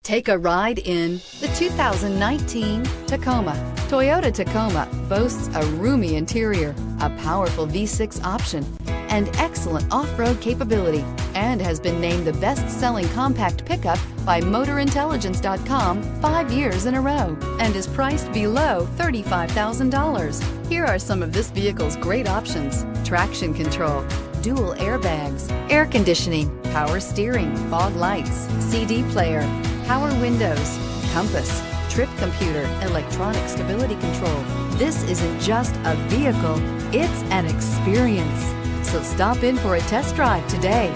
Take a ride in the 2019 Tacoma. Toyota Tacoma boasts a roomy interior, a powerful V6 option, and excellent off-road capability, and has been named the best-selling compact pickup by MotorIntelligence.com 5 years in a row, and is priced below $35,000. Here are some of this vehicle's great options: traction control, dual airbags, air conditioning, power steering, fog lights, CD player, power windows, compass, trip computer, electronic stability control. This isn't just a vehicle, it's an experience. So stop in for a test drive today.